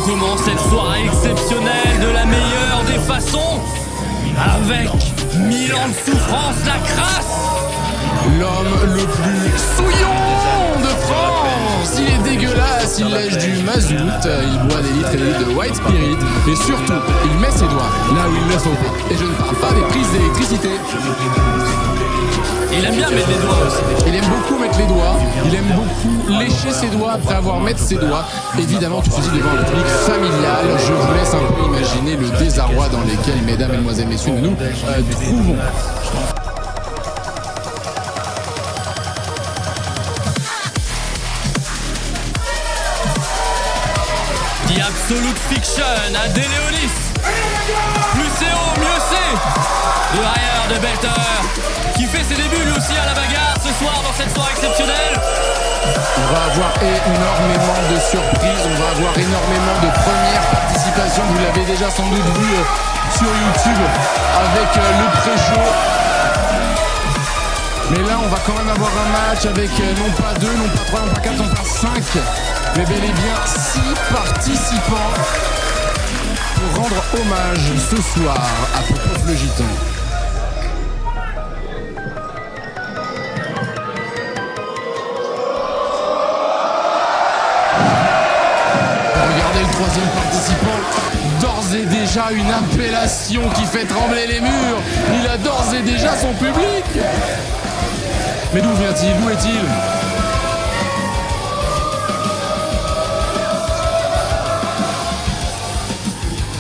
commence cette soirée exceptionnelle de la meilleure des façons avec 1000 ans de souffrance, la crasse. L'homme le plus souillon de France. Il est dégueulasse, il lèche du mazout, il boit des litres et des litres de white spirit et surtout, il met ses doigts là où il ne faut pas. Et je ne parle pas des prises d'électricité. Il aime bien mettre les doigts aussi. Il aime beaucoup mettre les doigts, il aime beaucoup lécher ses doigts après avoir mis ses doigts. Évidemment, tout ceci devant un public familial. Je vous laisse un peu imaginer le désarroi dans lequel, mesdames, mesdemoiselles, messieurs, nous trouvons. The Absolute Fiction à De Leonis. Plus c'est haut, mieux c'est. De Ryer, de Belter, qui fait ses débuts lui aussi à la bagarre ce soir dans cette soirée exceptionnelle. On va avoir énormément de surprises, on va avoir énormément de premières participations. Vous l'avez déjà sans doute vu sur YouTube avec le pré-show. Mais là, on va quand même avoir un match avec non pas 2, non pas 3, non pas 4, non pas 5, mais bel et bien 6 participants pour rendre hommage ce soir à Popov le Gitan. Regardez le troisième participant, d'ores et déjà une appellation qui fait trembler les murs. Il a d'ores et déjà son public. Mais d'où vient-il? Où est-il?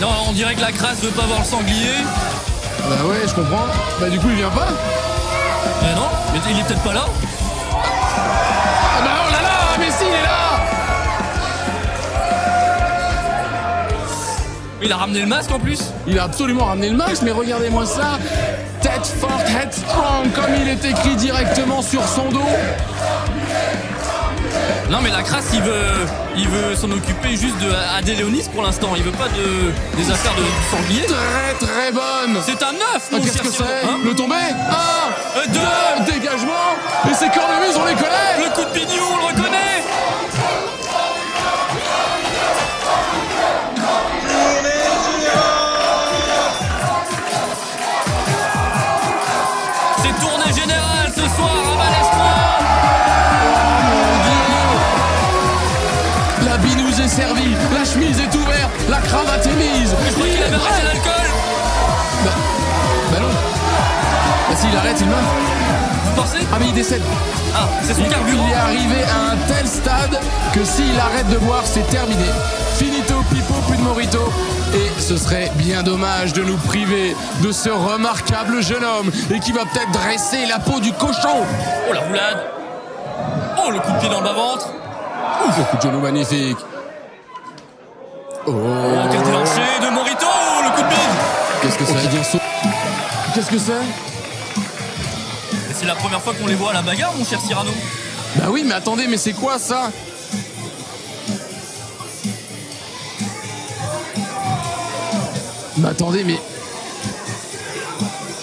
Non, on dirait que la crasse veut pas voir le sanglier. Bah ouais, je comprends. Bah du coup, il vient pas? Non, mais il est peut-être pas là. Ah bah oh là là, mais si, il est là! Il a ramené le masque en plus. Il a absolument ramené le masque, mais regardez-moi ça. Tête forte, head strong, comme il est écrit directement sur son dos. Non mais la crasse il veut s'en occuper juste de Adéléonis pour l'instant. Il veut pas des affaires de sanglier. Très très bonne. C'est un 9 mon Qu'est-ce que cher c'est? Cyrano, hein. Le tombé 1, 2, 2, dégagement. Et ses cornemuses, on les connaît. le coup de pignon, on le reconnaît. C'est tournée générale ce soir à Malestroit. La binouse est servie, la chemise est ouverte, la cravate est mise. Je crois qu'il avait arrêté l'alcool. Bah non. Bah s'il arrête, il meurt. Vous pensez? Ah mais il décède. Ah, c'est son carburant. Il est arrivé à un tel stade que s'il arrête de boire, c'est terminé. Finito, pipo, plus de morito. Et ce serait bien dommage de nous priver de ce remarquable jeune homme et qui va peut-être dresser la peau du cochon. Oh la roulade. Oh le coup de pied dans le bas-ventre. Le coup de genou magnifique. Oh, Oh quel déhanché de Morito. Le coup de bide. qu'est-ce que c'est? Qu'est-ce que c'est? Mais c'est la première fois qu'on les voit à la bagarre mon cher Cyrano. Bah oui, mais attendez, mais c'est quoi ça? Mais attendez, mais...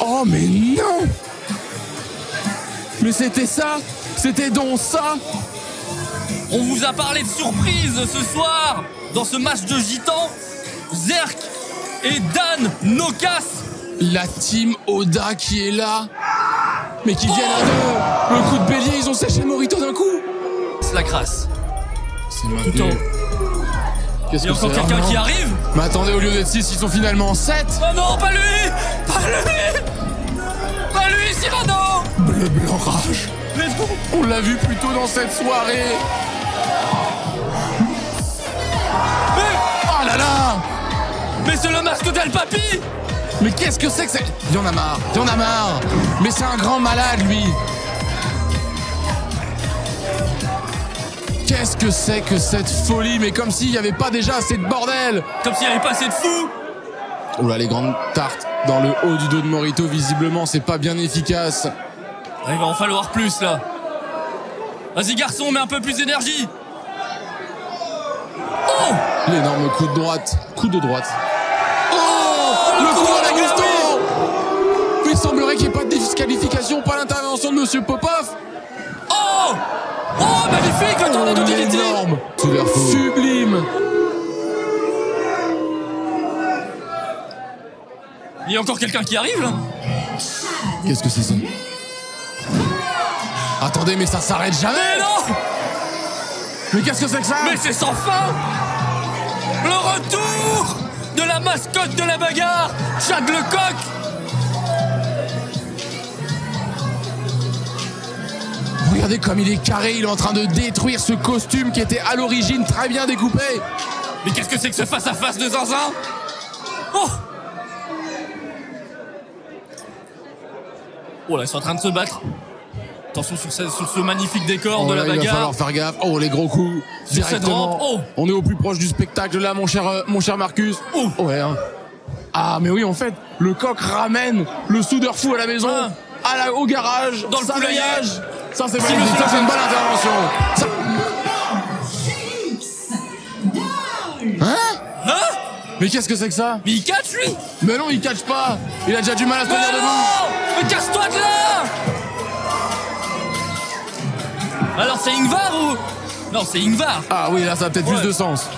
Oh mais non! Mais c'était ça? C'était donc ça? On vous a parlé de surprise ce soir dans ce match de gitans. Zerk et Dan Nokas. La team Oda qui est là? Mais qui viennent à deux! Le coup de bélier, ils ont séché Morito d'un coup! C'est la crasse. C'est Putain. maintenant. Qu'est-ce Il y a que encore c'est? quelqu'un Oh, qui non. arrive. Mais attendez, au lieu d'être 6, ils sont finalement 7! Oh non, pas lui. Pas lui. Pas lui, Cyrano. Bleu blanc rage! Mais non. On l'a vu plus tôt dans cette soirée! Oh là là! Mais c'est le masque d'El Papi. Mais qu'est-ce que c'est que c'est? Il y en a marre! Il y en a marre! Mais c'est un grand malade, lui! Qu'est-ce que c'est que cette folie? Mais comme s'il n'y avait pas déjà assez de bordel! Comme s'il n'y avait pas assez de fous. Oh là, les grandes tartes dans le haut du dos de Morito, visiblement, c'est pas bien efficace. Il va en falloir plus là. Vas-y garçon, mets un peu plus d'énergie. Oh. L'énorme coup de droite. Coup de droite. Oh! Le coup à la Gusto! Il semblerait qu'il n'y ait pas de disqualification, pas l'intervention de Monsieur Popov. Oh. Oh magnifique le tournoi d'utilité. Énorme! Sublime! Il y a encore quelqu'un qui arrive là. Qu'est-ce que c'est ça? Attendez, mais ça s'arrête jamais! Mais non! Mais qu'est-ce que c'est que ça? Mais c'est sans fin! Le retour de la mascotte de la bagarre, Chad Lecoq! Regardez comme il est carré, il est en train de détruire ce costume qui était à l'origine très bien découpé. Mais qu'est-ce que c'est que ce face-à-face de zinzin? Oh! Oh là, ils sont en train de se battre. Attention sur ce magnifique décor de la là, il va bagarre. falloir faire gaffe. Oh, les gros coups. Sur cette Directement. rampe. Oh. On est au plus proche du spectacle là, mon cher Marcus. Oh. Ouais, hein. Ah, mais oui, en fait, le coq ramène le soudeur fou à la maison, Ah. au garage, Dans le ça poulailler. voyage. Ça, c'est Si, magnifique. monsieur Ça, c'est le une bonne intervention. Ça- Hein? Hein? Mais qu'est-ce que c'est que ça? Mais il catch lui! Mais non, il catch pas. Il a déjà du mal à se Mais tenir debout. non! Mais casse-toi de là! Alors c'est Ingvar ou... Non, c'est Ingvar. Ah oui, là, ça a peut-être plus Ouais. de sens.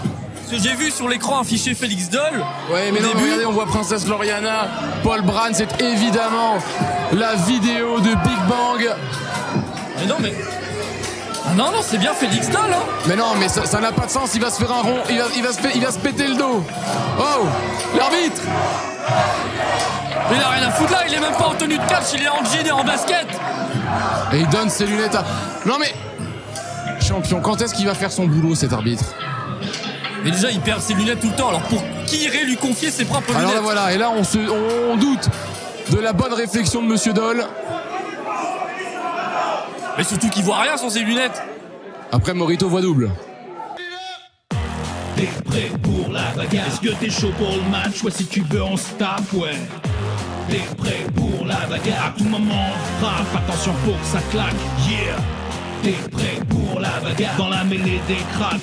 Parce que j'ai vu sur l'écran affiché Félix Doll. Ouais, mais au non, début. regardez, on voit Princesse Lauriana. Paul Brand, c'est évidemment la vidéo de Big Bang. Mais non, mais... Ah non, non, c'est bien Félix Doll, hein. Mais non, mais ça n'a pas de sens, il va se faire un rond, il va se péter le dos. Oh, l'arbitre. Mais il a rien à foutre là, il est même pas en tenue de catch, il est en jean et en basket. Et il donne ses lunettes à... Non mais... Champion, quand est-ce qu'il va faire son boulot, cet arbitre? Mais déjà, il perd ses lunettes tout le temps, alors pour qui irait lui confier ses propres Alors lunettes? là, voilà, et là, on doute de la bonne réflexion de Monsieur Doll. Mais surtout qu'il voit rien sans ses lunettes. Après, Morito voit double. T'es prêt pour la bagarre? Est-ce que t'es chaud pour le match? Ouais, si tu veux, on se tape, ouais. T'es prêt pour la bagarre? À tout moment, on frappe, attention pour que ça claque, yeah. T'es prêt pour la bagarre? Dans la mêlée des cracks.